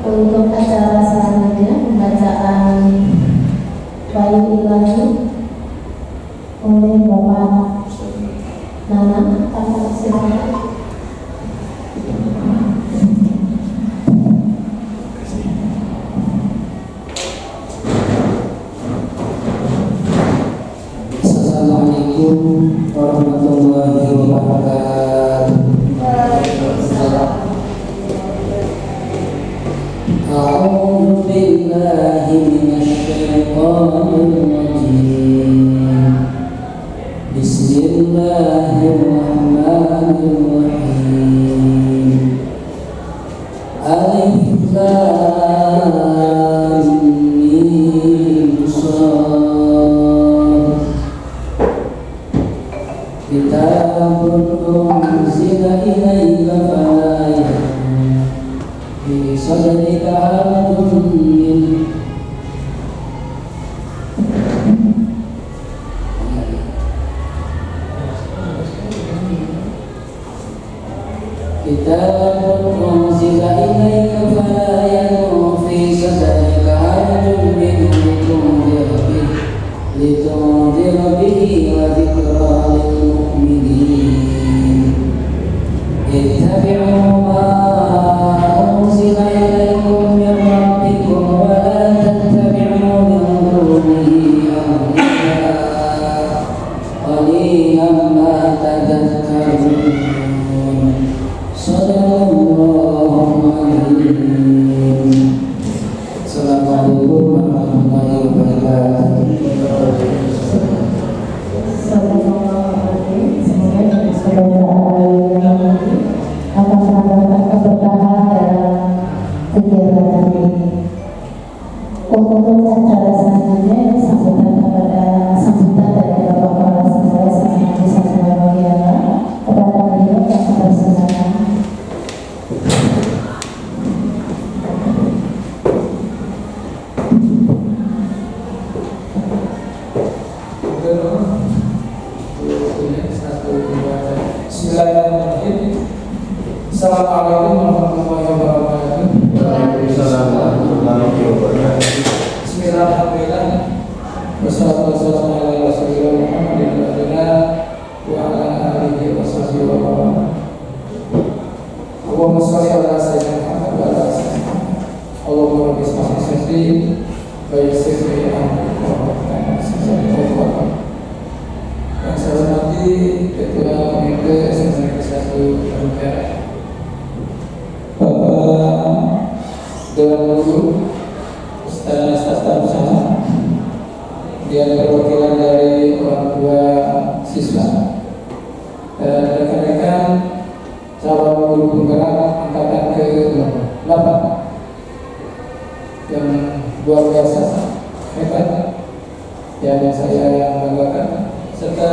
Untuk acara selanjutnya pembacaan Bayu Ilahi oleh Bapak Nana. Kakak silakan. Assalamualaikum warahmatullahi wabarakatuh. A'udzu billahi minasyaitonir rajim. Bismillahirrahmanirrahim. Alif Lam Mim Shad. Kitabun unzila ilaika fala yakun fi sadrika harajun min Kitabun unzila ilaika fala yakun fi sadrika harajun minhu litundira bihi wa dzikra lil mu'minin. Ittabi'u ma unzila ilaikum min rabbikum wa la tattabi'u min dunihi awliya qalilan ma tadhakkarun. Shadaqallahu al-azim. Assalamualaikum warahmatullahi wabarakatuh. Semoga saudara akan mendapatkan keberkahan dalam kegiatan ini. Untuk acara selanjutnya sambutan dari Bapak Kepala Sekolah Sangat Desa Surabaya kepada beliau yang mempersilakan. Bismillahirrahmanirrahim. Assalamualaikum warahmatullahi wabarakatuh. Waalaikumsalam warahmatullahi wabarakatuh. Bismillahirrahmanirrahim. Wassalatu wassalamu ala rasulillah Muhammadin wa ala alihi wa sahbihi wa man wala. Allahumma shalli ala sayyidina Muhammad wa ala ali Muhammad. Allahumma rabbi ishrah li sadri wa yassir li amri wahlul 'uqdatam min lisani. Yang saya hormati Ketua Komite Sentralisasi Negara, Bapak Dewan Guru, Staf Usaha, dan perwakilan dari orang tua siswa, dan rekan-rekan calon guru penggerak angkatan ke-8 yang luar biasa hebat, yang saya banggakan, serta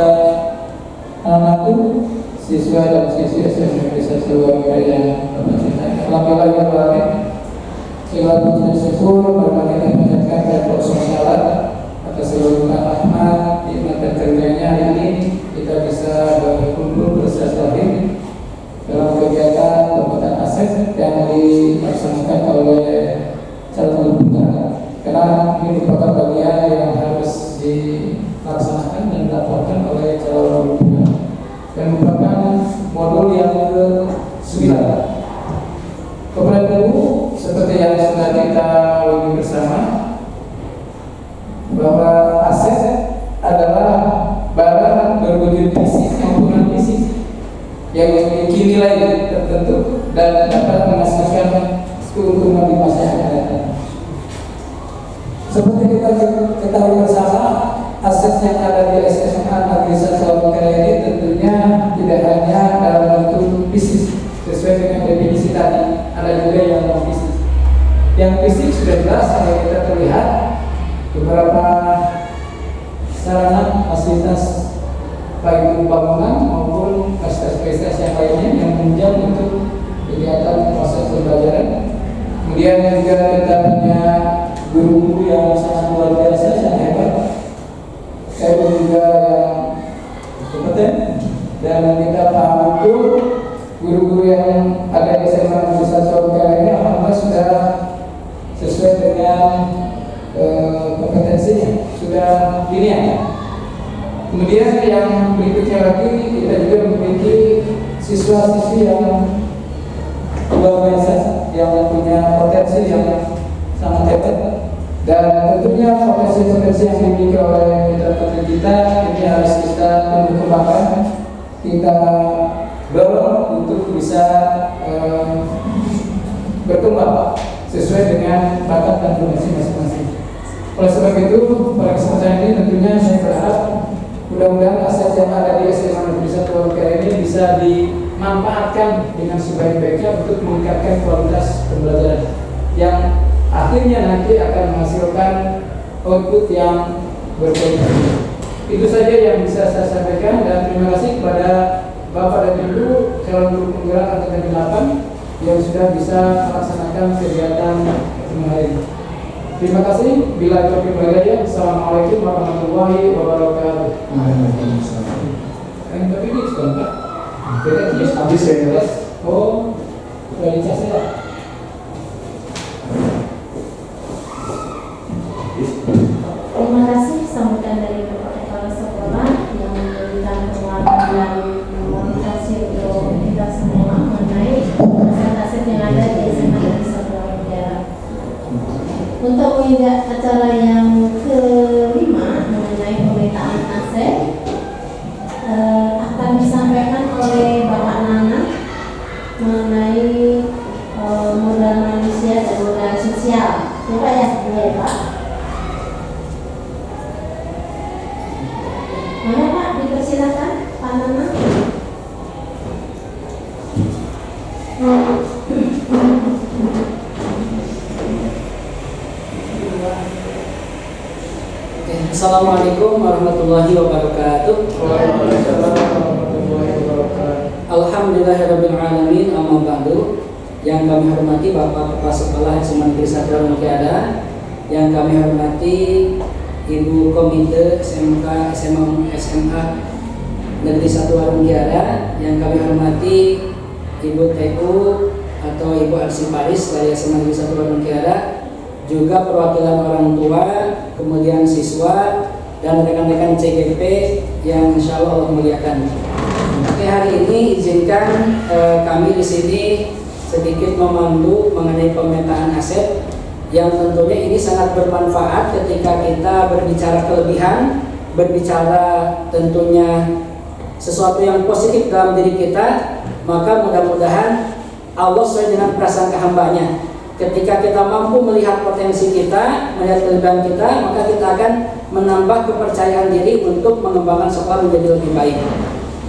anak-anakku, siswa dan siswi SMP Surabaya yang bercinta. Alhamdulillah, segala puji dan syukur marilah kita panjatkan kepada Allah atas seluruh rahmat, nikmat dan karunia-Nya. Hari ini kita bisa berkumpul bersilaturahim dalam kegiatan pembuatan aset yang dilaksanakan oleh calon guru. Karena ini merupakan bagian yang harus dilaksanakan dan dilaporkan oleh calon guru dan merupakan modul yang ke-9. Kepada Ibu, seperti yang sudah kita lalui bersama, bahwa aset adalah barang berwujud fisik maupun non fisik yang memiliki nilai tertentu dan dapat menghasilkan keuntungan di masa yang akan datang. Seperti kita ketahui bersama, aset yang ada di SMA Negeri 1 Surabaya ini tentunya tidak hanya dalam bentuk fisik sesuai dengan definisi tadi, ada juga yang non fisik. Yang fisik sudah jelas, kalau kita terlihat beberapa sarana fasilitas baik bangunan maupun fasilitas yang lainnya yang menunjang untuk kegiatan proses pembelajaran. Kemudian juga kita punya guru-guru yang sangat luar biasa, yang hebat, saya juga yang kompeten, dan kita paham itu guru-guru yang ada di SMA Negeri 1 Surabaya ini alhamdulillah sudah lagi kita juga memiliki siswa-siswi yang luar biasa, yang punya potensi yang sangat hebat. Dan tentunya potensi-potensi yang dimiliki oleh putra-putri kita ini harus kita kembangkan, kita dorong untuk bisa berkembang sesuai dengan bakat dan potensi masing-masing. Oleh sebab itu, pada kesempatan ini tentunya saya berharap mudah-mudahan aset yang ada di SMA Negeri 1 Wamukera ini bisa dimanfaatkan dengan sebaik-baiknya untuk meningkatkan kualitas pembelajaran yang akhirnya nanti akan menghasilkan output yang berkualitas. Itu saja yang bisa saya sampaikan, dan terima kasih kepada Bapak dan Ibu calon guru penggerak angkatan 8 yang sudah bisa melaksanakan kegiatan hari ini. Terima kasih. Bila taufiq wal hidayah. Assalamualaikum warahmatullahi wabarakatuh. Tapi ini sudah Pak. Habis ya. Oh, sudah dicas ya. Terima kasih sambutan dari Bapak Kepala Sekolah yang memberikan penguatan dan memotivasi untuk kita semua mengenai aset-aset yang ada di SMA Negeri 1 Wamukera. Untuk menginjak acara yang kelima mengenai pemetaan aset akan disampaikan oleh Bapak Nana mengenai modal manusia dan modal sosial. Coba ya, boleh Pak. Mana Pak, dipersilakan Pak Nana. Assalamualaikum warahmatullahi wabarakatuh. Alhamdulillahirabbil alamin, amma ba'du. Yang kami hormati Bapak Kepala Sekolah SMA Negeri 1 Wamukera, yang kami hormati Ibu Komite SMK SMA Negeri 1 Wamukera, yang kami hormati Ibu TU atau Ibu Arsiparis dari SMA Negeri 1 Wamukera, juga perwakilan orang tua, kemudian siswa dan rekan-rekan CGP yang insya Allah Allah muliakan. Oke, hari ini izinkan kami di sini sedikit memandu mengenai pemetaan aset yang tentunya ini sangat bermanfaat ketika kita berbicara kelebihan, berbicara tentunya sesuatu yang positif dalam diri kita, maka mudah-mudahan Allah sesuai dengan prasangka hambanya. Ketika kita mampu melihat potensi kita, melihat kelebihan kita, maka kita akan menambah kepercayaan diri untuk mengembangkan sekolah menjadi lebih baik.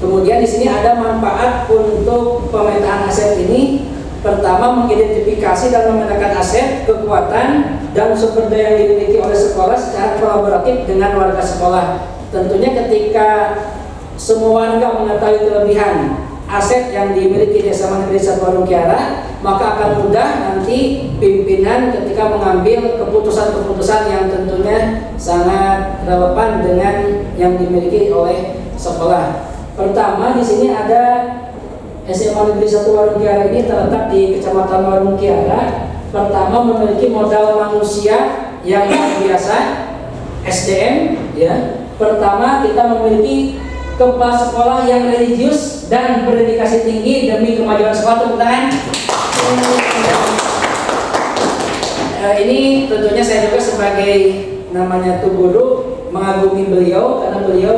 Kemudian di sini ada manfaat untuk pemetaan aset ini. Pertama, mengidentifikasi dan memetakan aset, kekuatan, dan sumber daya yang dimiliki oleh sekolah secara kolaboratif dengan warga sekolah. Tentunya ketika semua warga mengetahui kelebihan aset yang dimiliki di SMA Negeri 1 Wamukera, maka akan mudah nanti pimpinan ketika mengambil keputusan-keputusan yang tentunya sangat relevan dengan yang dimiliki oleh sekolah. Pertama, di sini ada SMA Negeri 1 Wamukera ini terletak di Kecamatan Wamukera. Pertama, memiliki modal manusia yang luar biasa, SDM. Ya. Pertama, kita memiliki kepala sekolah yang religius dan berdedikasi tinggi demi kemajuan sekolah. Tepuk tangan. Ini tentunya saya juga sebagai namanya tuh guru mengagumi beliau karena beliau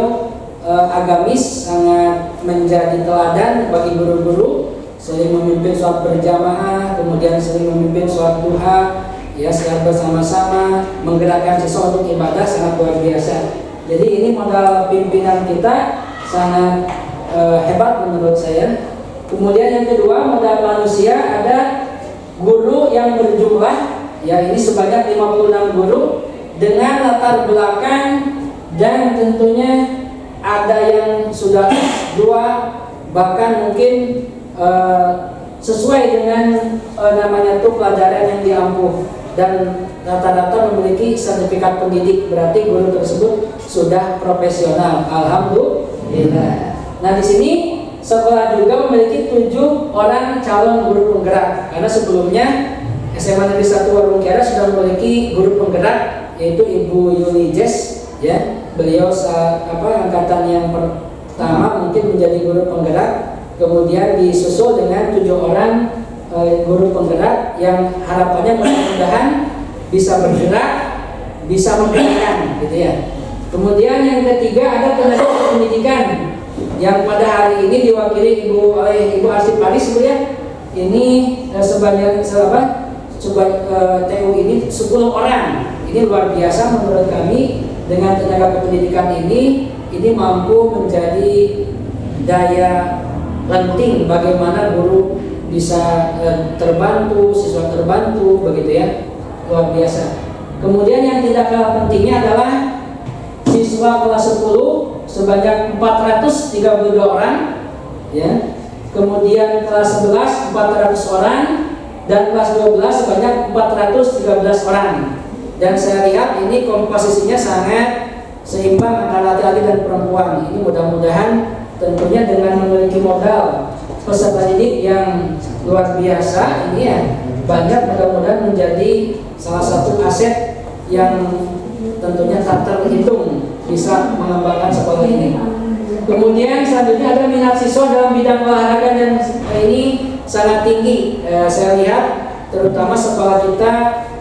agamis, sangat menjadi teladan bagi guru-guru, sering memimpin sholat berjamaah, kemudian sering memimpin sholat duha, ya secara bersama-sama menggerakkan siswa untuk ibadah, sangat luar biasa. Jadi ini modal pimpinan kita sangat hebat menurut saya. Kemudian yang kedua, modal manusia, ada guru yang berjumlah, ya ini sebanyak 56 guru dengan latar belakang dan tentunya ada yang sudah S2, bahkan mungkin sesuai dengan namanya tuh pelajaran yang diampuh, dan rata-rata memiliki sertifikat pendidik, berarti guru tersebut sudah profesional. Alhamdulillah. Nah, di sini sekolah juga memiliki 7 orang calon guru penggerak, karena sebelumnya SMA Negeri 1 Wamukera sudah memiliki guru penggerak, yaitu Ibu Yuli Jess, ya. Beliau angkatan yang pertama mungkin menjadi guru penggerak, kemudian disusul dengan 7 orang guru penggerak yang harapannya mudah-mudahan bisa bergerak, bisa menggerakkan gitu ya. Kemudian yang ketiga ada tenaga pendidikan yang pada hari ini diwakili Ibu Arsip Paris ya. Ini sebanyak TU ini 10 orang. Ini luar biasa menurut kami. Dengan tenaga pendidikan ini mampu menjadi daya penting bagaimana guru bisa terbantu, siswa terbantu begitu ya, luar biasa. Kemudian yang tidak kalah pentingnya adalah siswa kelas 10 sebanyak 432 orang ya. Kemudian kelas 11 400 orang dan kelas 12 sebanyak 413 orang. Dan saya lihat ini komposisinya sangat seimbang antara laki-laki dan perempuan. Ini mudah-mudahan tentunya dengan memiliki modal peserta didik yang luar biasa ini ya, banyak mudah-mudahan menjadi salah satu aset yang tentunya tak terhitung bisa mengembangkan sekolah ini. Kemudian selanjutnya ada minat siswa dalam bidang olahraga dan ini sangat tinggi. Saya lihat terutama sekolah kita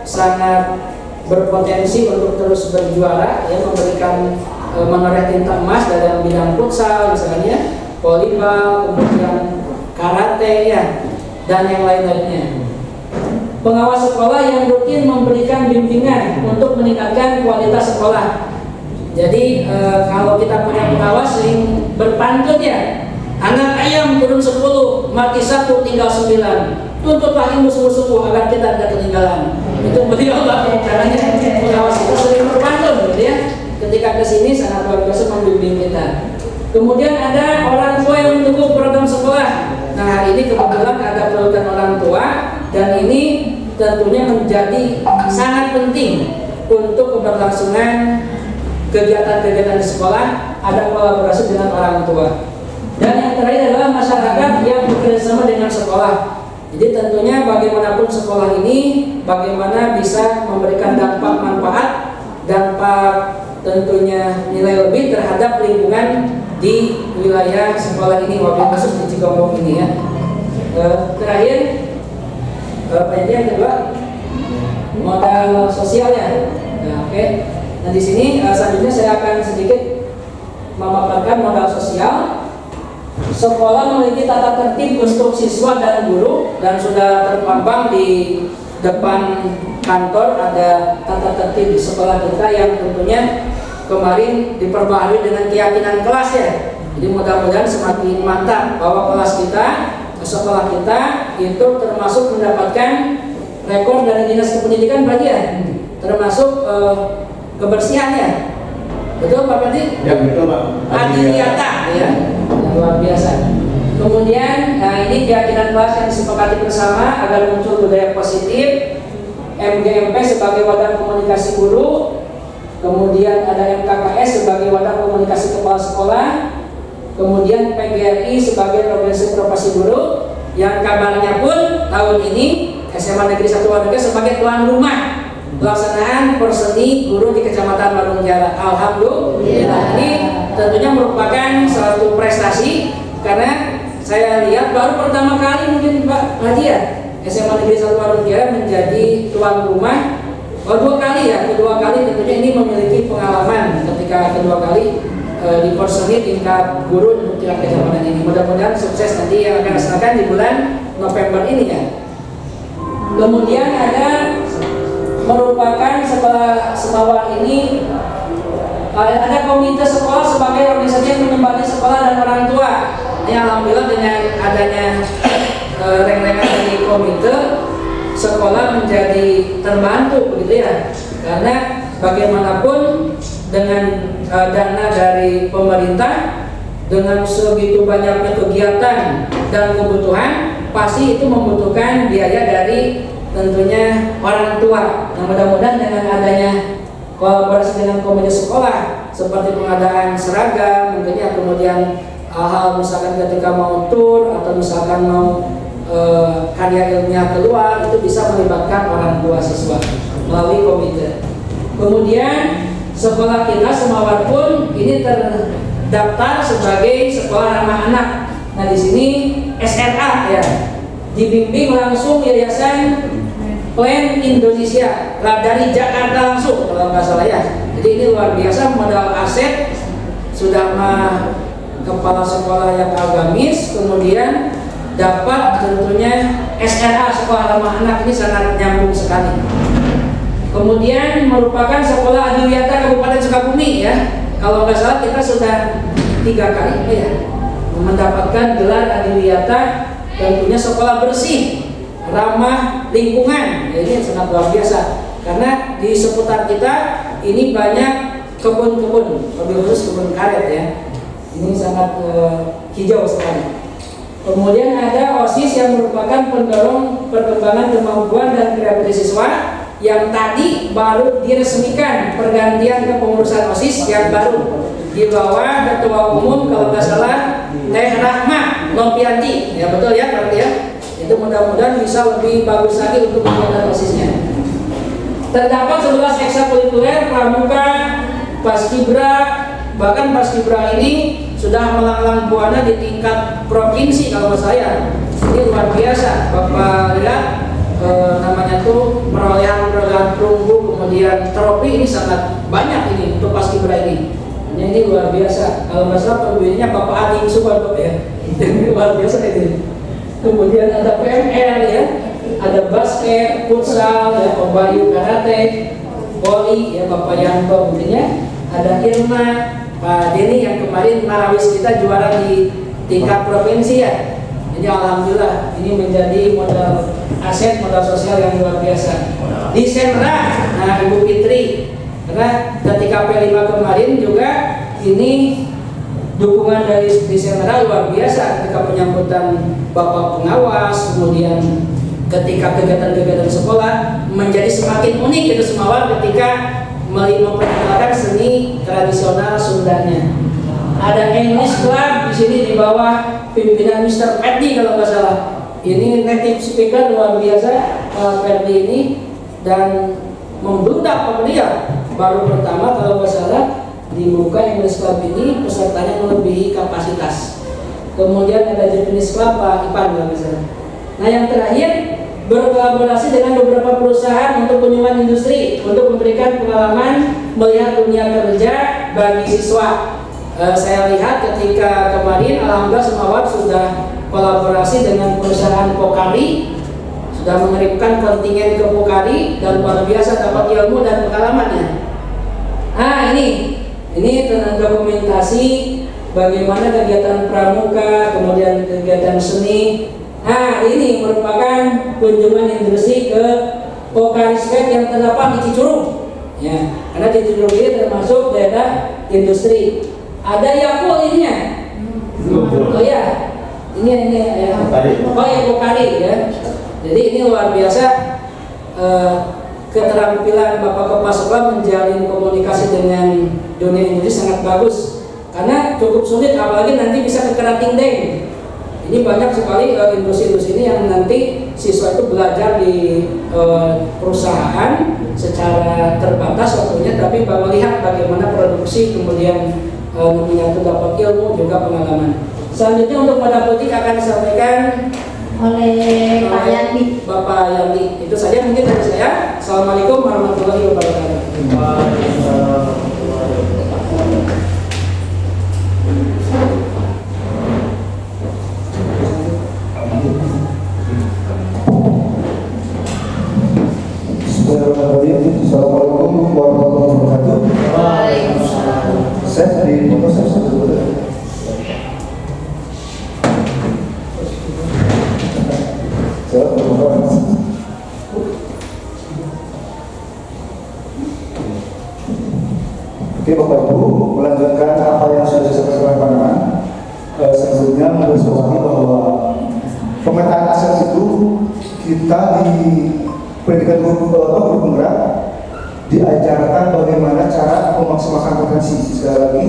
sangat berpotensi untuk terus berjuara ya, memberikan menoreh tinta emas dalam bidang futsal misalnya, volleybal, kemudian karate ya, dan yang lain-lainnya. Pengawas sekolah yang rutin memberikan bimbingan untuk meningkatkan kualitas sekolah. Jadi kalau kita punya pengawas yang berpantun ya, anak ayam turun 10, mati 1, tinggal 9. Tuntutlah ilmu sungguh-sungguh agar kita tidak ketinggalan. Itu beliau caranya pengawas itu sering berpantun gitu ya. Ketika kesini sangat luar biasa membimbing kita. Kemudian ada orang tua yang mendukung program sekolah. Nah hari ini kebetulan ada program orang tua dan ini tentunya menjadi sangat penting untuk keberlangsungan kegiatan-kegiatan di sekolah. Ada kolaborasi dengan orang tua. Dan yang terakhir adalah masyarakat yang bekerjasama dengan sekolah. Jadi tentunya bagaimanapun sekolah ini, bagaimana bisa memberikan dampak manfaat, dampak tentunya nilai lebih terhadap lingkungan di wilayah sekolah ini, wabil khusus di Cikombong ini ya. Terakhir, yang kedua, modal sosial ya. Nah, oke. Nah di sini selanjutnya saya akan sedikit memaparkan modal sosial. Sekolah memiliki tata tertib untuk siswa dan guru dan sudah terpampang di depan kantor ada tata tertib di sekolah kita yang tentunya kemarin diperbaharui dengan keyakinan kelas ya. Jadi mudah-mudahan semakin mantap bahwa kelas kita, sekolah kita itu termasuk mendapatkan rekor dari Dinas Kependidikan berarti ya, termasuk kebersihan ya. Betul Pak Pati? Ya betul Pak. Adiwiyata ya, luar biasa. Kemudian ini keyakinan kelas yang disepakati bersama agar muncul budaya positif. MGMP sebagai wadah komunikasi guru, kemudian ada MKKS sebagai wadah komunikasi kepala sekolah, kemudian PGRI sebagai organisasi profesi guru, yang kabarnya pun tahun ini SMA Negeri 1 Wadas sebagai tuan rumah pelaksanaan perseni guru di Kecamatan Warung Jala. Alhamdulillah, ini tentunya merupakan suatu prestasi karena saya lihat baru pertama kali mungkin Pak Haji ya, SMA Negeri 1 Warung Jala menjadi tuan rumah. Kedua kali ya, kedua kali tentunya ini memiliki pengalaman ketika kedua kali di perseni tingkat guru untuk tingkat kecamatan ini. Mudah-mudahan sukses nanti yang akan dilaksanakan di bulan November ini ya. Kemudian ada merupakan setelah Semawar ini ada komite sekolah sebagai organisasi yang menyembari sekolah dan orang tua. Ini alhamdulillah dengan adanya reng-rengan dari komite, sekolah menjadi terbantu begitu ya. Karena bagaimanapun dengan dana dari pemerintah, dengan segitu banyaknya kegiatan dan kebutuhan, pasti itu membutuhkan biaya dari tentunya orang tua. Nah, mudah-mudahan dengan adanya kolaborasi dengan komite sekolah seperti pengadaan seragam, mungkinnya kemudian hal misalkan ketika mau tur atau misalkan mau karya ilmiah keluar, itu bisa melibatkan orang tua siswa melalui komite. Kemudian sekolah kita Semawar pun ini daftar sebagai sekolah ramah anak. Nah di sini SRA ya, dibimbing langsung Yayasan Plan Indonesia dari Jakarta langsung kalau nggak salah ya. Jadi ini luar biasa modal aset, sudah mah kepala sekolah yang agamis, kemudian dapat tentunya SRA sekolah ramah anak, ini sangat nyambung sekali. Kemudian merupakan sekolah adiwiyata Kabupaten Sukabumi ya. Kalau nggak salah kita sudah 3 kali ya mendapatkan gelar adiwiyata, tentunya sekolah bersih, ramah lingkungan. Ya, ini sangat luar biasa karena di seputar kita ini banyak kebun-kebun, lebih khusus kebun karet ya. Ini sangat hijau sekali. Kemudian ada OSIS yang merupakan pendorong perkembangan kemampuan dan kreativitas siswa yang tadi baru diresmikan pergantian kepengurusan OSIS yang baru di bawah Ketua Umum kalau nggak salah Teh Rahma Nopianti. Ya betul ya berarti ya. Itu mudah-mudahan bisa lebih bagus lagi untuk kegiatan OSISnya. Terdapat 11 ekstrakurikuler, pramuka, paskibra, bahkan paskibra ini sudah melanglang buana di tingkat provinsi kalau saya. Ini luar biasa. Bapak lihat namanya tuh perolehan perunggu, kemudian trofi ini sangat banyak ini untuk paskibra ini. Ini luar biasa. Kalau nggak salah pembinanya Bapak Adi Subanto ya. Ini luar biasa itu. Kemudian ada PMR ya, ada basket, futsal, ya, pembayu karate, voli ya Bapak Yanto mungkinnya. Ada Irma, Pak Denny yang kemarin marawis kita juara di tingkat provinsi ya. Jadi alhamdulillah ini menjadi modal aset, modal sosial yang luar biasa. Di Senra, nah Ibu Fitri, karena ketika P5 kemarin juga ini dukungan dari di Senra luar biasa ketika penyambutan Bapak pengawas, kemudian ketika kegiatan-kegiatan sekolah menjadi semakin unik itu semua ketika memperkenalkan seni tradisional Sundanya. Ada English Club di sini di bawah pimpinan Mr. Ferdi kalau nggak salah. Ini native speaker luar biasa Ferdi ini dan membludak pemerintah. Baru pertama kalau nggak salah dibuka English Club ini pesertanya melebihi kapasitas. Kemudian ada Japanese Club Pak Ipan kalau nggak salah. Nah yang terakhir berkolaborasi dengan beberapa perusahaan untuk kunjungan industri untuk memberikan pengalaman melihat dunia kerja bagi siswa. Saya lihat ketika kemarin alhamdulillah Semawat sudah kolaborasi dengan perusahaan Pokari, sudah mengirimkan kontingen ke Pokari dan luar biasa dapat ilmu dan pengalamannya. Nah ini tentang dokumentasi bagaimana kegiatan pramuka, kemudian kegiatan seni. Nah ini merupakan kunjungan industri ke Pokaristek yang terdapat di Cicurug ya, karena di Cicurug ini termasuk daerah industri. Ada Yakul ininya. Oh ya, ini ya. Oh ya Pokari ya. Jadi ini luar biasa keterampilan Bapak Kepala Sekolah menjalin komunikasi dengan dunia industri sangat bagus. Karena cukup sulit apalagi nanti bisa ke Keratingdeng. Ini banyak sekali industri-industri ini yang nanti siswa itu belajar di perusahaan secara terbatas waktunya, tapi melihat bagaimana produksi kemudian menyatu dapat ilmu juga pengalaman. Selanjutnya untuk pada politik akan disampaikan oleh Pak Yanti. Bapak Yanti. Itu saja mungkin dari saya. Assalamualaikum warahmatullahi wabarakatuh. Assalamualaikum warahmatullahi wabarakatuh. Saya di foto saya sudah. Oke Bapak Ibu, melanjutkan apa yang sudah disampaikan pandangan. Sebelumnya menggarisbawahi bahwa pemetaan aset itu kita di pendidikan guru penggerak diajarkan bagaimana cara memaksimalkan potensi. Sekali lagi,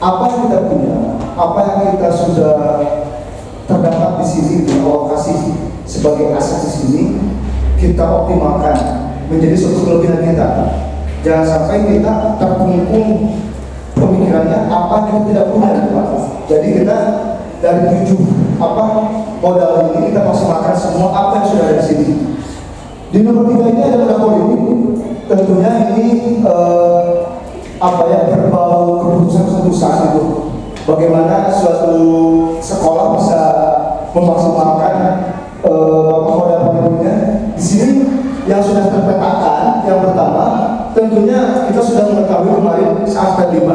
apa yang kita punya, apa yang kita sudah terdapat di sini, alokasi sebagai aset di sini, kita optimalkan menjadi suatu kelebihan kita. Jangan sampai kita terkungkung pemikiran pikirannya apa yang kita tidak punya. Jadi kita dari 7 modal ini kita maksimalkan semua apa yang sudah ada di sini. Di nomor 3 ini ada modal politik. Tentunya ini berbau keputusan-keputusan itu. Bagaimana suatu sekolah bisa memaksimalkan modal politiknya. Di sini yang sudah terpetakan, yang pertama tentunya kita sudah mengetahui kemarin saat ke-5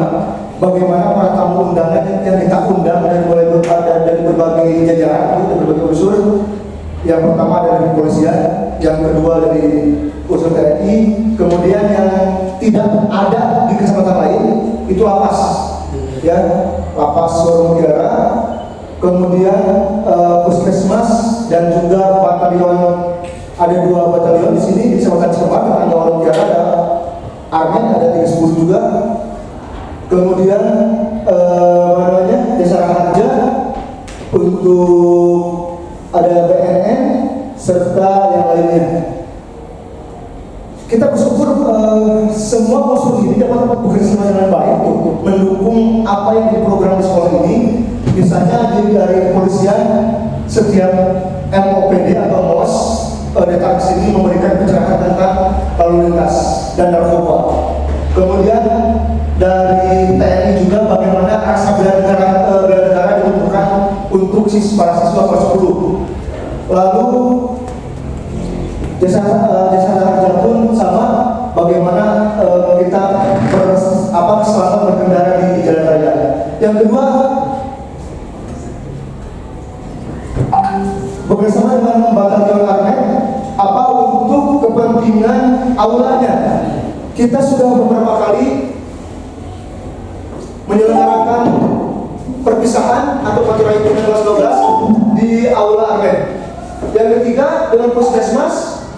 bagaimana para tamu undangan yang kita undang dari berbagai jajaran, dari berbagai unsur. Yang pertama dari kepolisian, yang kedua dari unsur TNI, kemudian yang tidak ada di kecamatan lain itu lapas, ya, lapas Warung Mutiara, kemudian puskesmas dan juga batalion. Ada 2 batalion di sini di Kecamatan Cikembar dengan Warung Mutiara, ada Armen, ada 310 juga. Kemudian Desa Raharja untuk ada BNN serta yang lainnya. Kita bersyukur semua unsur ini dapat bekerja dengan baik untuk mendukung apa yang diprogram di sekolah ini. Misalnya dari kepolisian setiap MOPD atau MOS datang ke sini memberikan pencerahan tentang lalu lintas dan narkoba. Kemudian dari TNI juga bagaimana rasa bela negara dibentukkan untuk para siswa kelas 10. Lalu jasa harga pun sama, bagaimana kita selamat berkendara di jalan raya. Yang kedua, bekerjasama dengan batalion Armet untuk kepentingan aulanya. Kita sudah beberapa kali menyelenggarakan perpisahan atau patroli kelas 12 di aula Armet. Yang ketiga, dengan puskesmas,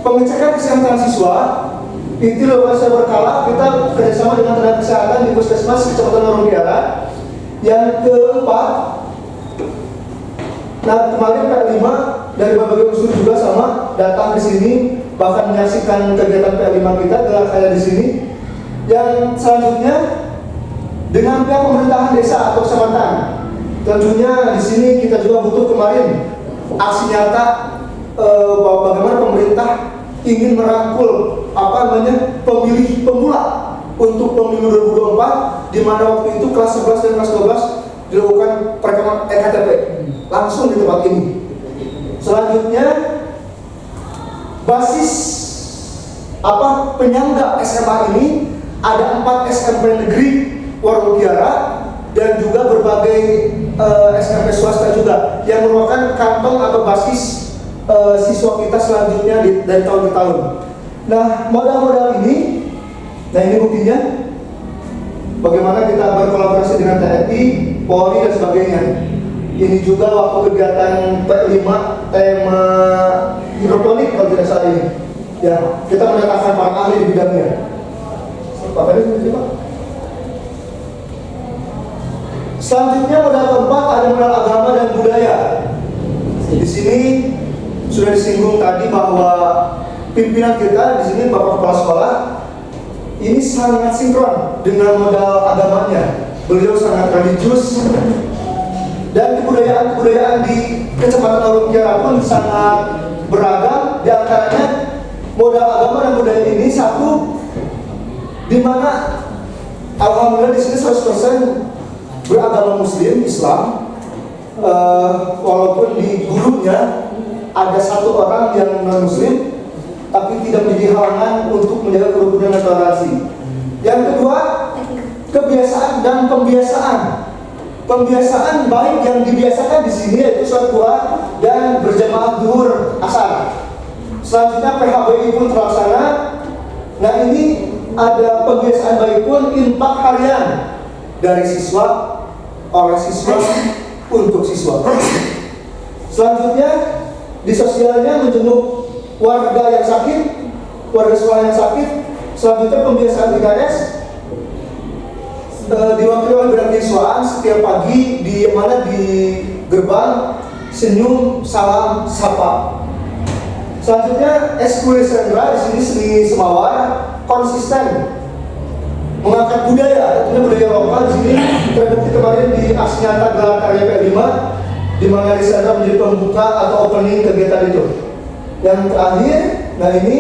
pengecekan kesehatan siswa itu dilakukan secara berkala. Kita kerjasama dengan tenaga kesehatan di puskesmas Kecamatan Warung Mutiara. Yang keempat, kemarin P5 dari berbagai unsur juga sama datang di sini, bahkan menyaksikan kegiatan P5 kita gelar saya di sini. Yang selanjutnya dengan pihak pemerintahan desa atau kecamatan, tentunya di sini kita juga butuh kemarin aksi nyata bagaimana pemerintah ingin merangkul pemilih pemula untuk pemilu 2024, di mana waktu itu kelas 11 dan kelas 12 dilakukan perekaman EKTP langsung di tempat ini. Selanjutnya basis penyangga SMA ini ada 4 SMP negeri Warung Mutiara dan juga berbagai SMP swasta juga yang merupakan kantong atau basis siswa kita selanjutnya dari tahun ke tahun. Nah, modal-modal ini, ini buktinya bagaimana kita berkolaborasi dengan TNI, Polri dan sebagainya. Ini juga waktu kegiatan P5 tema hidroponik kalau tidak salah ini. Ya, kita mendatangkan para ahli di bidangnya. Pak Ferry, Pak. Selanjutnya modal keempat ada modal agama dan budaya. Di sini sudah disinggung tadi bahwa pimpinan kita di sini Bapak Kepala Sekolah ini sangat sinkron dengan modal agamanya. Beliau sangat religius dan kebudayaan di Kecamatan Warung Mutiara pun sangat beragam. Di antaranya modal agama dan budaya ini satu, di mana alhamdulillah di sini 100% beragama Muslim Islam, walaupun di gurunya ada 1 orang yang non Muslim, tapi tidak menjadi halangan untuk menjaga kerukunan dan toleransi. Yang kedua, kebiasaan dan pembiasaan baik yang dibiasakan di sini yaitu sholat duha dan berjamaah zuhur asar. Selanjutnya PHBI pun terlaksana. Nah, ini ada pembiasaan baik pun infak harian dari siswa oleh siswa untuk siswa. Selanjutnya di sosialnya menjenguk warga yang sakit, warga sekolah yang sakit. Selanjutnya pembiasaan 3S diwakili oleh bidang keiswaan setiap pagi di gerbang senyum salam sapa. Selanjutnya Eskul Sendra di sini seni semawar konsisten mengangkat budaya, tentunya budaya lokal di sini terbukti kemarin di aksi nyata gelar karya P5 di mana di sana menjadi pembuka atau opening kegiatan itu. Yang terakhir, nah ini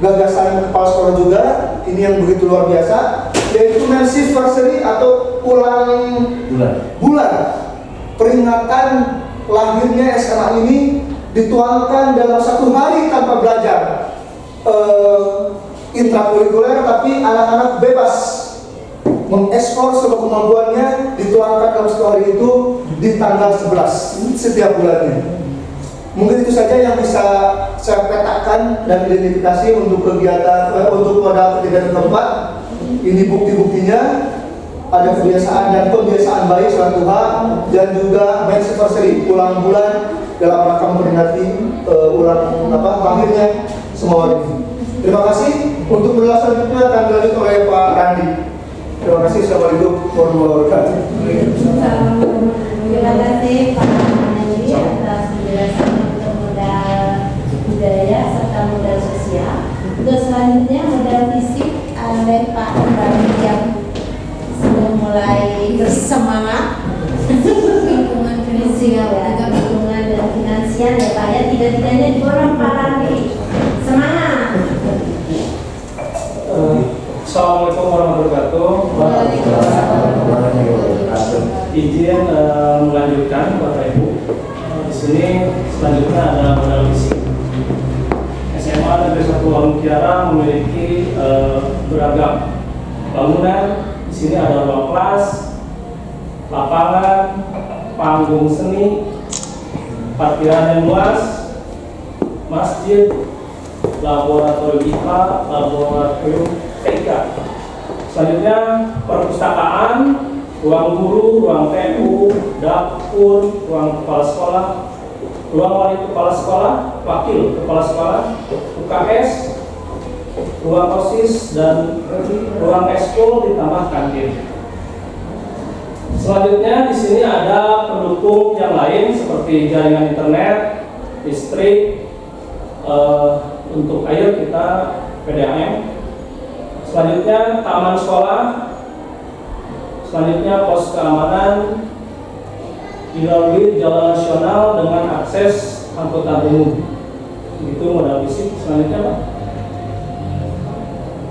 gagasan kepala sekolah juga, ini yang begitu luar biasa, yaitu anniversary atau ulang bulan peringatan lahirnya SMA ini dituangkan dalam satu hari tanpa belajar intrakurikuler, tapi anak-anak bebas mengeksplor sebuah kemampuannya, dituangkan dalam satu hari itu di tanggal 11 setiap bulannya. Mungkin itu saja yang bisa saya petakan dan identifikasi untuk kegiatan untuk modal kegiatan keempat. Ini bukti-buktinya, ada kebiasaan dan pembiasaan baik sholat duha dan juga anniversary ulang bulan dalam rangka memperingati lahirnya semua ini. Terima kasih. Untuk penjelasan selanjutnya akan dilanjut oleh Pak Randi. Terima kasih. Assalamualaikum warahmatullahi wabarakatuh. Terima kasih Pak Randi atas penjelasan untuk modal budaya serta modal sosial. Untuk selanjutnya modal fisik oleh Pak Randi yang sudah mulai bersemangat. Lingkungan finansial ya, lingkungan dan finansial ya Pak ya, tidak-tidaknya diborong Pak Randi. Semangat. Assalamualaikum warahmatullahi wabarakatuh. Izin melanjutkan Bapak Ibu. Di sini selanjutnya ada modal fisik. SMA Negeri 1 Warung Kiara memiliki beragam bangunan. Di sini ada ruang kelas, lapangan, panggung seni, parkiran yang luas, masjid, laboratorium IPA, laboratorium TK. Selanjutnya perpustakaan, ruang guru, ruang TU, dapur, ruang kepala sekolah, ruang wali kepala sekolah, wakil kepala sekolah, UKS, ruang OSIS dan ruang ekskul ditambah kantin. Selanjutnya di sini ada pendukung yang lain seperti jaringan internet, listrik, untuk air kita PDAM. Selanjutnya taman sekolah. Selanjutnya pos keamanan dilalui jalan nasional dengan akses angkutan umum. Itu modal fisik. Selanjutnya Pak.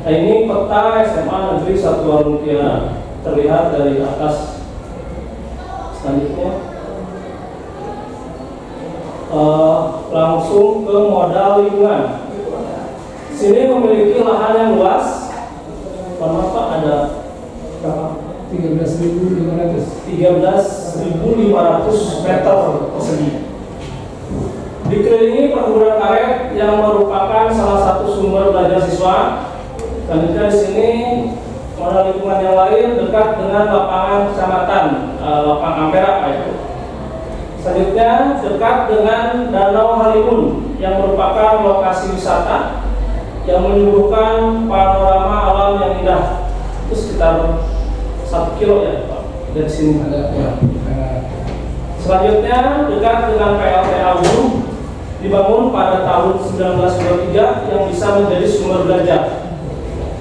Nah ini peta SMA Negeri 1 Warung Kiara terlihat dari atas. Selanjutnya langsung ke modal lingkungan. Sini memiliki lahan yang luas. Pak ada berapa? 13.500 meter persegi. Dikelilingi perkebunan karet yang merupakan salah satu sumber belajar siswa. Selanjutnya di sini modal lingkungan yang lain dekat dengan lapangan kecamatan, lapangan Ampera Pak itu. Selanjutnya dekat dengan Danau Halimun yang merupakan lokasi wisata yang menyuguhkan panorama alam yang indah. Itu sekitar 1 kilo ya Pak dari sini. Selanjutnya dekat dengan PLTA Wulu dibangun pada tahun 1923 yang bisa menjadi sumber belajar.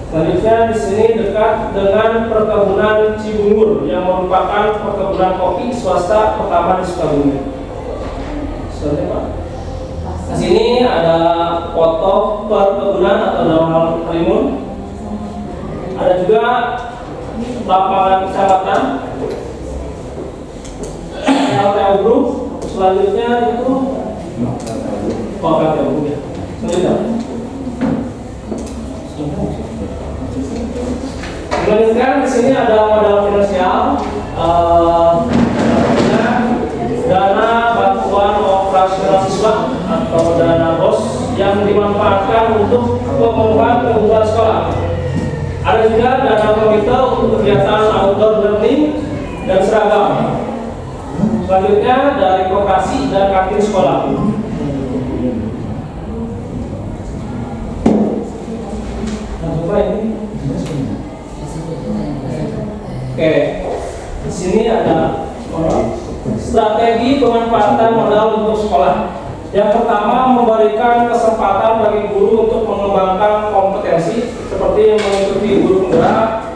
Selanjutnya di sini dekat dengan perkebunan Cibungur yang merupakan perkebunan kopi swasta pertama di Sukabumi. Selanjutnya Pak. Di sini ada foto perkebunan atau Danau Halimun. Ada juga lapangan kecamatan LTO Group. Selanjutnya itu LTO Group ya. Selanjutnya di sini ada modal finansial, dana bantuan operasional siswa atau dana BOS yang dimanfaatkan untuk pemenuhan kebutuhan sekolah. Ada juga dana komite untuk kegiatan outdoor learning dan seragam. Selanjutnya dari koperasi dan kantin sekolah. Nah, coba ini. Oke, di sini ada strategi pemanfaatan modal untuk sekolah. Yang pertama, memberikan kesempatan bagi guru untuk mengembangkan kompetensi seperti mengikuti guru penggerak,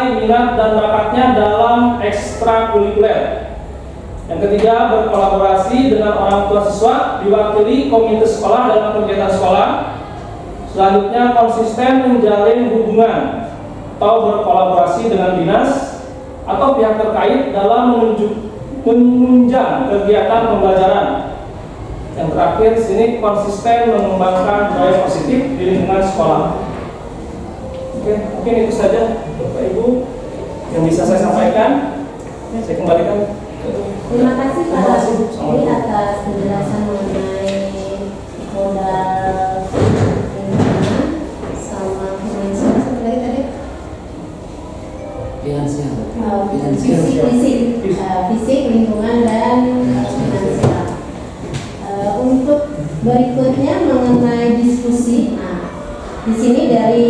mengenai minat dan bakatnya dalam ekstrakurikuler. Yang ketiga, berkolaborasi dengan orang tua siswa, diwakili komite sekolah dalam kegiatan sekolah. Selanjutnya, konsisten menjalin hubungan atau berkolaborasi dengan dinas atau pihak terkait dalam menunjang kegiatan pembelajaran. Yang terakhir, di sini konsisten mengembangkan budaya positif di lingkungan sekolah. Oke, mungkin itu saja Bapak Ibu yang bisa saya sampaikan. Saya kembalikan. Terima kasih Pak Rudi atas penjelasan mengenai modal lingkungan sama finansial. Satu lagi tadi fisik, lingkungan dan finansial. Untuk berikutnya mengenai diskusi. Nah, di sini dari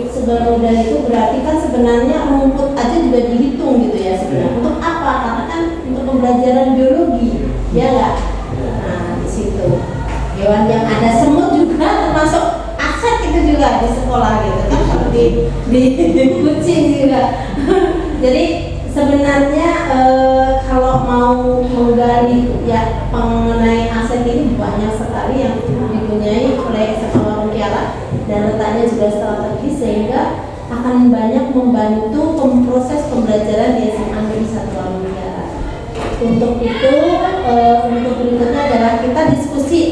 segala modal itu berarti kan sebenarnya rumput aja juga dihitung gitu ya sebenarnya. Untuk apa? Karena kan untuk pembelajaran biologi, ya nggak? Nah, di situ hewan yang ada semut juga termasuk aset itu juga di sekolah gitu kan, seperti di kucing juga. Jadi sebenarnya kalau mau menggali ya mengenai aset ini banyak sekali yang dipunyai oleh SMA Kiara dan letaknya juga strategis sehingga akan banyak membantu proses pembelajaran di SMA Negeri 1 Kiara. Untuk itu, untuk berikutnya adalah kita diskusi.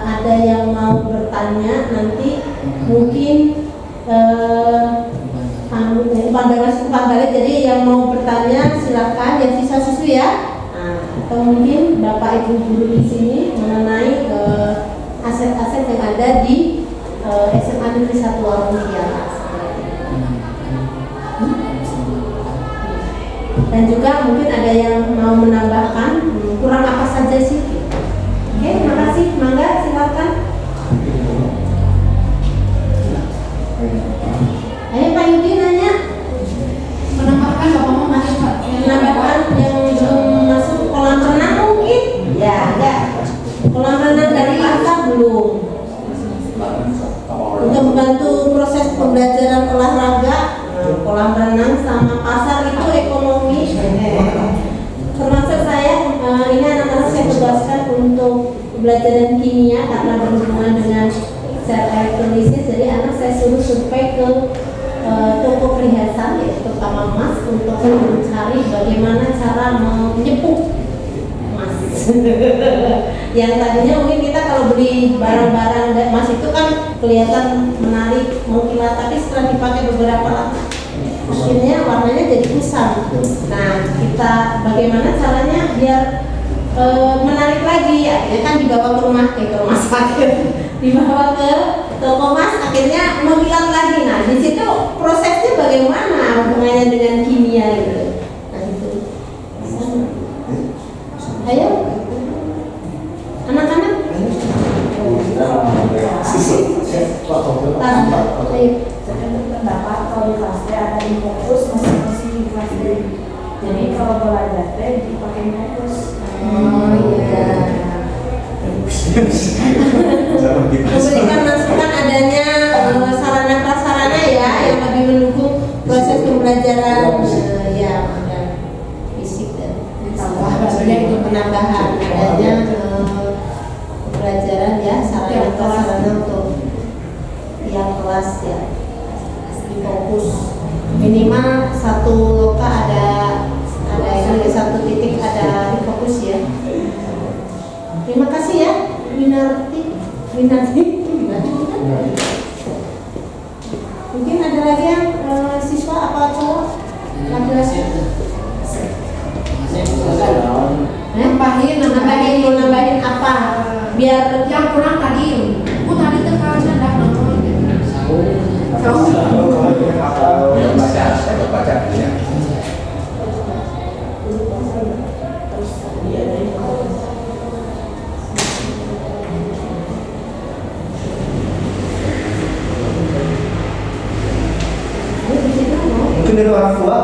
Ada yang mau bertanya nanti mungkin jadi yang mau bertanya silakan ya siswa-siswi ya. Atau mungkin Bapak Ibu guru di sini mengenai aset-aset yang ada di SMA Negeri 1 Kiara. Dan juga mungkin ada yang mau menambahkan kurang apa saja sih. Oke, terima kasih. Mangga silakan. Ayo Pak Yudi nanya. Menambahkan Bapak mau masuk Pak? Menambahkan yang belum masuk kolam renang mungkin? Ya, enggak. Kolam renang dari pasar belum. Untuk membantu proses pembelajaran olahraga, kolam renang sama pasar itu ekonomi. Termasuk saya, ini anak-anak saya tugaskan untuk pembelajaran kimia karena berhubungan dengan sel elektrolisis. Jadi anak saya suruh survei ke toko perhiasan yaitu terutama emas untuk mencari bagaimana cara menyepuk emas. Yang tadinya mungkin kita kalau beli barang-barang emas itu kan kelihatan menarik, mengkilat, tapi setelah dipakai beberapa lama akhirnya warnanya jadi kusam. Nah, kita bagaimana caranya biar menarik lagi? Akhirnya kan dibawa ke rumah sakit, dibawa ke toko emas, akhirnya mengkilat lagi. Nah, di situ prosesnya bagaimana hubungannya dengan kimia gitu. Nah, itu. Ayo, anak-anak. Pendapat kalau di kelas D ada di fokus masing-masing di kelas D. Jadi kalau belajar teh dipakai fokus. Oh iya. Memberikan masukan adanya sarana prasarana ya yang lebih mendukung proses pembelajaran ya fisik dan ditambah maksudnya itu penambahan adanya pembelajaran ya sarana prasarana untuk yang kelas ya fokus minimal satu loka ada ini satu titik ada di fokus ya. Terima kasih ya Winarti. Mungkin ada lagi yang siswa apa cowok laki-laki? Nambahin apa? Biar Yang kurang tadi, tadi terkadang ada nonton. baca ya. Mungkin dari orang tua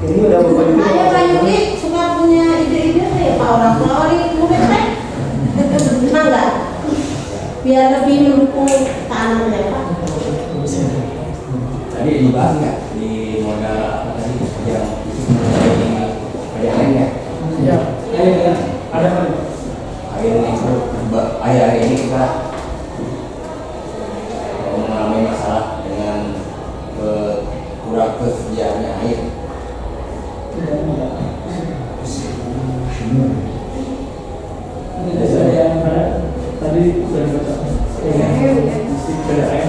ini udah berbagi. Ayo Pak Yudi suka punya ide-ide ya Pak orang tua murid teh. Mangga. Biar lebih mendukung ke anaknya Pak. Tadi dibahas nggak di modal yang mengenai PDAM ya. Ya, ada apa? Akhir-akhir ini kita mengalami masalah dengan kurang ketersediaannya air. Tadi sudah dibaca. PDAM.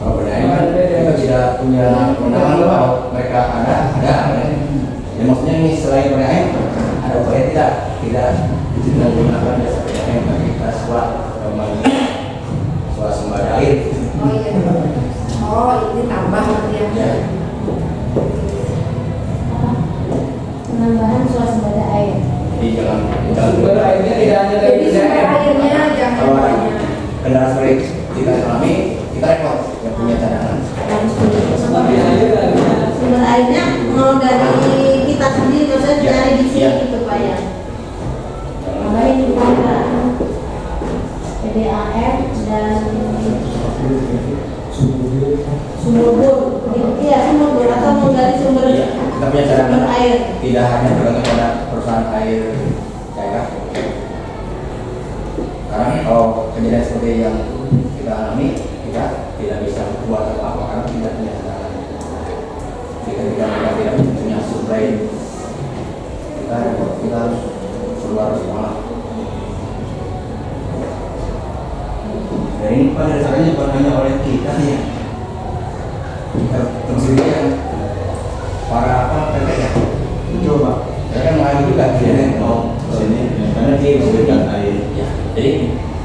Kalau PDAM kan kita tidak punya kewenangan kalau mereka ada. Ya maksudnya ini selain PDAM ada upaya tidak menggunakan jasa PDAM bagi kita swasembada air. Oh iya. Oh ini tambah ya. Ya. Penambahan swasembada air. Jadi jangan Sumber airnya tidak hanya dari Jadi sumber PDAM. airnya jangan kalau ada banyak. kendaraan listrik kita alami kita repot yang punya cadangan. Harus dulu. Tapi air airnya Sumber airnya mau dari kita sendiri, maksudnya Ya, dari di sini ya. gitu Pak ya. Makanya ini ada PDAM dan sumur iya sumur bor atau mau dari sumber Iya, kita punya cadangan sumber air. tidak hanya bergantung pada perusahaan air daerah. Karena kalau kejadian seperti yang kita alami, kita tidak bisa berbuat apa-apa karena tidak punya cadangan. Ketika kita tidak punya suplai, kita harus keluar semua. Dan ini pada dasarnya bukan hanya oleh kita ya, terdiri yang para PPK. Betul Pak. Mereka mengalami juga tidak mau Sini karena dia memberikan air. ya. Jadi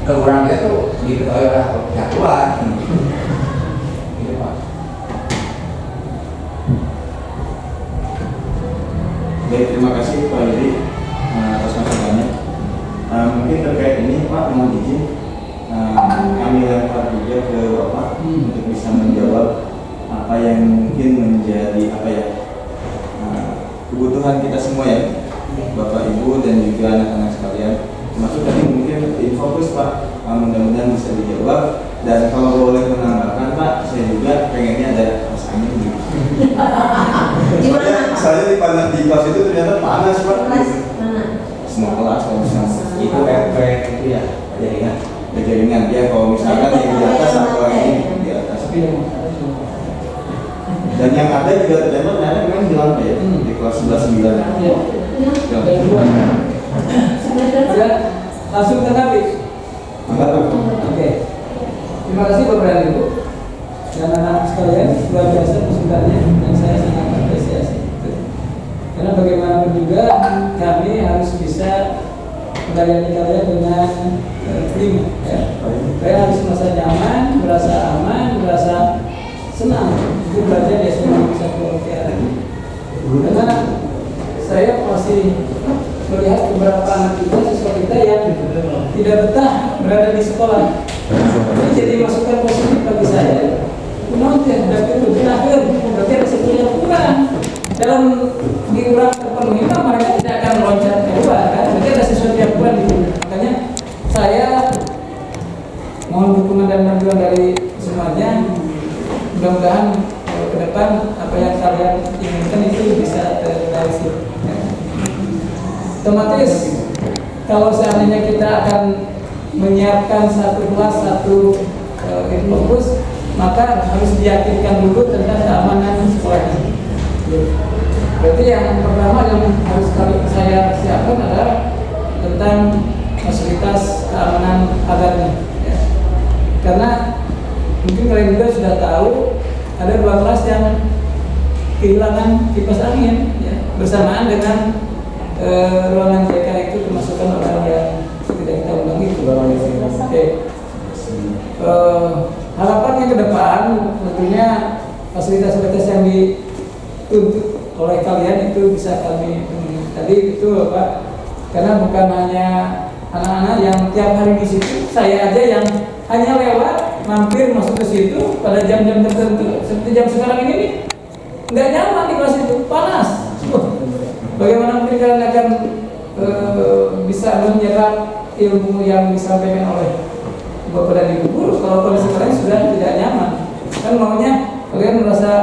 kekurangan itu diketahui oleh pihak luar. Gitu Pak. Baik, terima kasih Pak Yudi atas masukannya. Mungkin terkait ini Pak, mohon izin kami lempar juga ke Bapak untuk bisa menjawab apa yang mungkin menjadi kebutuhan kita semua ya, Bapak Ibu dan juga anak-anak sekalian. Termasuk tadi mungkin infokus Pak, mudah-mudahan bisa dijawab. Dan kalau boleh menambahkan Pak, saya juga pengennya ada Mas Angin gitu. Gimana? Saya dipandang di kelas itu ternyata panas Pak. Kelas mana? Semua kelas kalau misalnya Itu proyek itu ya jaringan. jaringan ya, kalau misalkan yang di atas atau yang di atas. Dan yang ada juga ternyata memang jalan Pak ya, di kelas 11-9. ya. Ada dua. Ada langsung tanggapi. Enggak Pak. Oke. Terima kasih Bapak dan Ibu dan anak-anak sekalian, luar biasa masukannya dan saya sangat apresiasi. Karena bagaimanapun juga kami harus bisa melayani kalian dengan prima. Ya. Kalian harus merasa nyaman, merasa aman, merasa senang. Itu belajar ya semua bisa keluar. Karena saya masih melihat beberapa anak kita, siswa kita yang tidak betah berada di sekolah. Ini jadi masukan positif bagi saya. Kemudian itu berakhir, berarti ada sesuatu yang kurang. Dalam diurang terpenuhi, mereka tidak akan meloncat keluar, kan? Berarti ada sesuatu yang kurang di sini. Makanya saya mohon dukungan dan bantuan dari semuanya. Mudah-mudahan ke depan apa yang kalian inginkan itu bisa terrealisasi. Otomatis kalau seandainya kita akan menyiapkan satu kelas, satu fokus, maka harus diyakinkan dulu tentang keamanan sekolahnya. Berarti yang pertama yang harus saya siapkan adalah tentang fasilitas keamanan pagarnya. Ya. Karena mungkin kalian juga sudah tahu ada dua kelas yang kehilangan kipas angin, ya, bersamaan dengan ruangan TK itu kemasukan orang yang tidak kita undang itu. Oke. Harapannya ke depan tentunya fasilitas-fasilitas yang dituntut oleh kalian itu bisa kami penuhi. Tadi itu Pak, karena bukan hanya anak-anak yang tiap hari di situ, saya aja yang hanya lewat mampir masuk ke situ pada jam-jam tertentu seperti jam sekarang ini nih, nggak nyaman di kelas itu, panas. Bagaimana mungkin kalian akan bisa menyerap ilmu yang disampaikan oleh Bapak dan Ibu guru kalau kondisi kalian sudah tidak nyaman? Kan maunya kalian merasa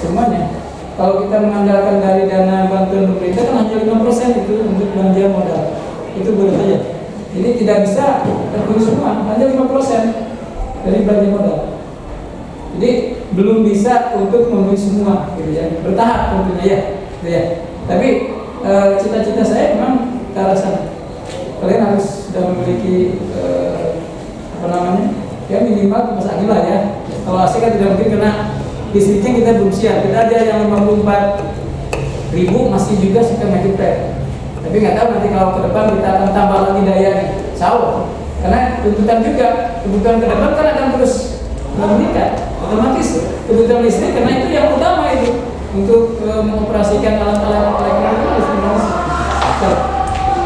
semuanya. Kalau kita mengandalkan dari dana bantuan pemerintah kan hanya 5% itu untuk belanja modal, itu boleh saja. Jadi tidak bisa terpenuhi semua, hanya 5% dari belanja modal. Jadi belum bisa untuk memenuhi semua, gitu ya. Bertahap tentunya ya, gitu ya. Tapi cita-cita saya memang ke arah sana. Kalian harus sudah memiliki ya minimal kipas angin lah ya. Kalau AC kan tidak mungkin karena listriknya kita belum siap. Kita ada yang 54.000 masih juga sistem magistrate. Tapi nggak tahu nanti kalau ke depan kita akan tambah lagi dayanya. Insya karena tuntutan juga kebutuhan ke depan kan akan terus meningkat. Otomatis kebutuhan listrik karena itu yang utama itu untuk mengoperasikan alat-alat elektronik listrik.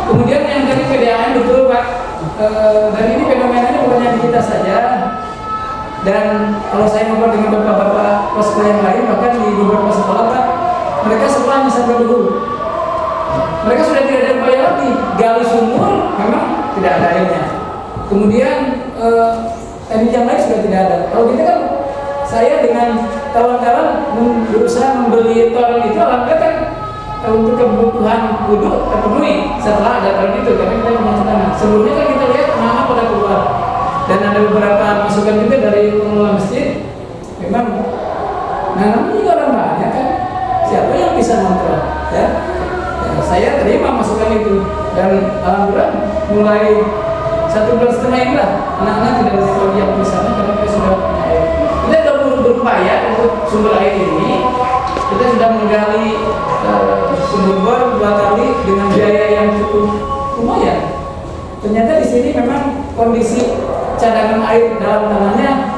Kemudian yang tadi PDAM betul Pak. Dan ini fenomenanya bukan hanya di kita saja. Dan kalau saya ngobrol dengan bapak-bapak posko yang lain, bahkan di beberapa sekolah Pak, mereka sekolahnya sampai dulu. Mereka sudah tidak ada upaya lagi, gali sumur memang tidak ada airnya. Kemudian teknik yang lain sudah tidak ada. Kalau kita kan, saya dengan kawan-kawan berusaha membeli ton itu, alhamdulillah kan untuk kebutuhan wudhu terpenuhi setelah ada ton itu, karena kita punya tanah. Sebelumnya kan kita lihat anak-anak pada keluar. Dan ada beberapa masukan juga dari pengelola masjid. Memang, namanya juga orang banyak kan. Siapa yang bisa kontrol? Ya, saya terima masukan itu. Dan alhamdulillah mulai 1,5 bulan ini lah anak-anak tidak ada lagi yang di sana karena kita sudah punya air. Kita sudah berupaya untuk sumber air ini. Kita sudah menggali sumur bor 2 kali dengan biaya yang cukup lumayan. Ternyata di sini memang kondisi cadangan air dalam tanahnya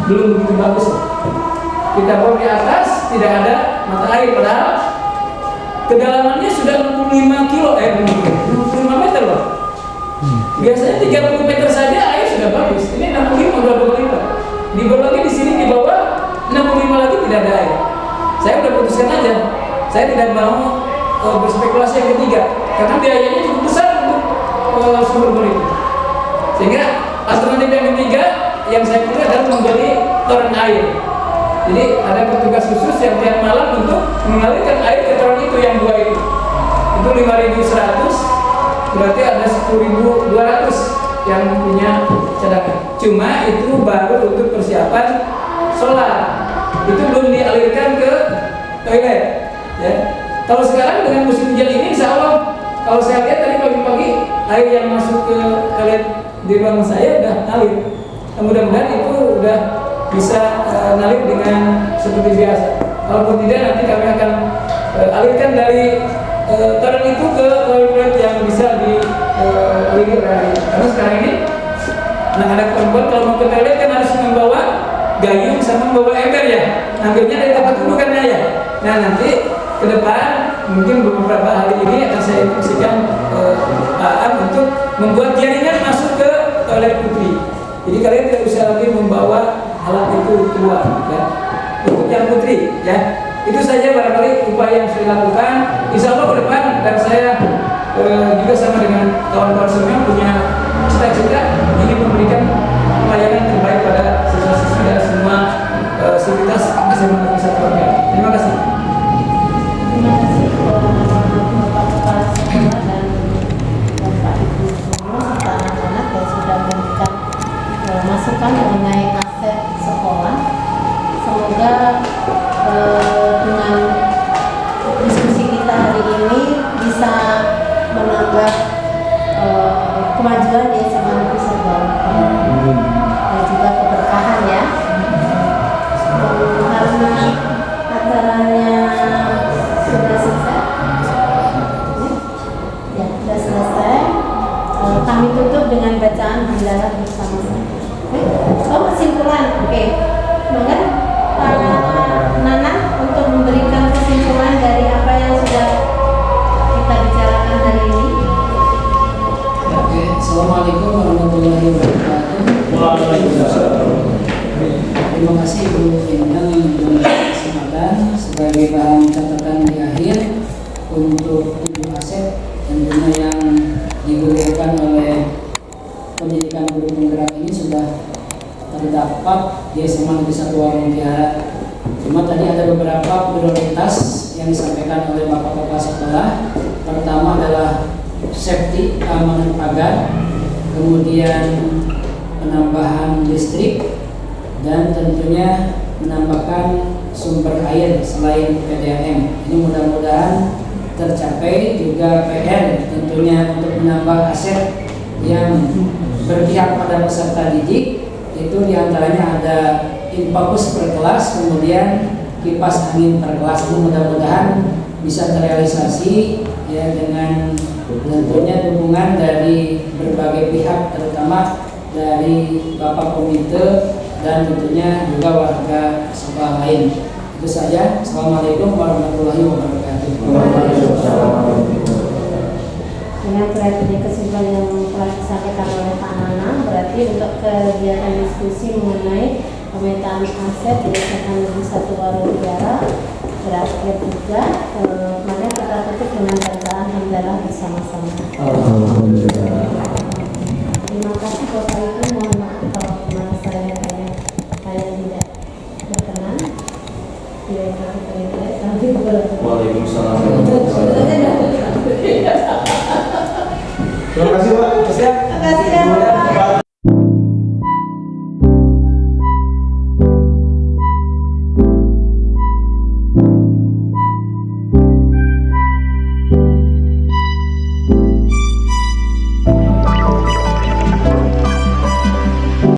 belum begitu bagus. Kita bor di atas tidak ada mata air, padahal kedalamannya sudah 65 kilo, 65 meter loh. Biasanya 30 meter saja air sudah bagus. Ini 65 udah lipat. Di bawah lagi di sini di bawah 65 lagi tidak ada air. Saya udah putuskan aja. Saya tidak mau berspekulasi yang ketiga karena biayanya cukup besar untuk sumber bor itu. Sehingga alternatif yang ketiga yang saya pilih adalah membeli toren air. Jadi ada petugas khusus yang tiap malam untuk mengalirkan air ke toren itu yang 2 itu. Itu 5.100, berarti ada 10.200 yang punya cadangan. Cuma itu baru untuk persiapan solar. Itu belum dialirkan ke toilet. Ya. Kalau sekarang dengan musim hujan ini, insya Allah, kalau saya lihat tadi pagi-pagi air yang masuk ke toilet di ruangan saya udah ngalir. Mudah-mudahan itu udah bisa ngalir dengan seperti biasa. Kalaupun tidak, nanti kami akan alirkan dari toren itu ke toilet yang bisa dialiri oleh air. Karena sekarang ini anak-anak perempuan kalau mau ke toilet kan harus membawa gayung sama membawa ember ya. Ambilnya dari tempat duduk kan ya. Nah nanti ke depan mungkin beberapa hari ini akan saya instruksikan untuk membuat jaringan masuk ke toilet putri. Jadi kalian tidak usah lagi membawa alat itu keluar ya. Untuk yang putri ya. Itu saja barangkali upaya yang sudah dilakukan. Insya Allah ke depan, dan saya juga sama dengan kawan-kawan semua punya cita-cita ingin memberikan pelayanan terbaik pada siswa-siswi dan semua sivitas SMA Negeri 1 Pontianak. Terima kasih. Terima kasih Bapak Kepala Sekolah dan Bapak Ibu semua serta anak-anak yang sudah memberikan masukan mengenai aset sekolah. Semoga dengan diskusi kita hari ini bisa menambah kemajuan di SMA Negeri 1 dan juga keberkahan ya. Karena acaranya sudah selesai, ya sudah selesai. Kami tutup dengan bacaan hamdalah bersama-sama. Kesimpulan, oke. Maka Nana untuk memberikan kesimpulan dari apa yang sudah kita bicarakan hari ini. Oke, Assalamualaikum warahmatullahi wabarakatuh. Waalaikumsalam. Terima kasih Bu Endang yang memberikan kesempatan sebagai bahan catatan di akhir untuk 7 aset tentunya yang digugurkan oleh pendidikan guru penggerak ini sudah terdapat di SMA Negeri 1 Wamutiara. Cuma tadi ada beberapa prioritas yang disampaikan oleh Bapak Kepala Sekolah. Pertama adalah safety, keamanan pagar, kemudian penambahan listrik, dan tentunya menambahkan sumber air selain PDAM. Ini mudah-mudahan tercapai. Juga PR tentunya untuk menambah aset yang berpihak pada peserta didik. Itu diantaranya ada infocus per kelas, kemudian kipas angin per kelas. Ini mudah-mudahan bisa terrealisasi ya, dengan tentunya dukungan dari berbagai pihak, terutama dari Bapak Komite dan tentunya juga warga sekolah lain. Itu saja. Assalamualaikum warahmatullahi wabarakatuh. Dengan berarti kesimpulan yang telah disampaikan oleh Pak Nana, berarti untuk kegiatan diskusi mengenai pemetaan aset berdasarkan Negeri 1 Waruligara berakhir juga. Maka kita tutup dengan bacaan hamdalah bersama-sama. Alhamdulillah.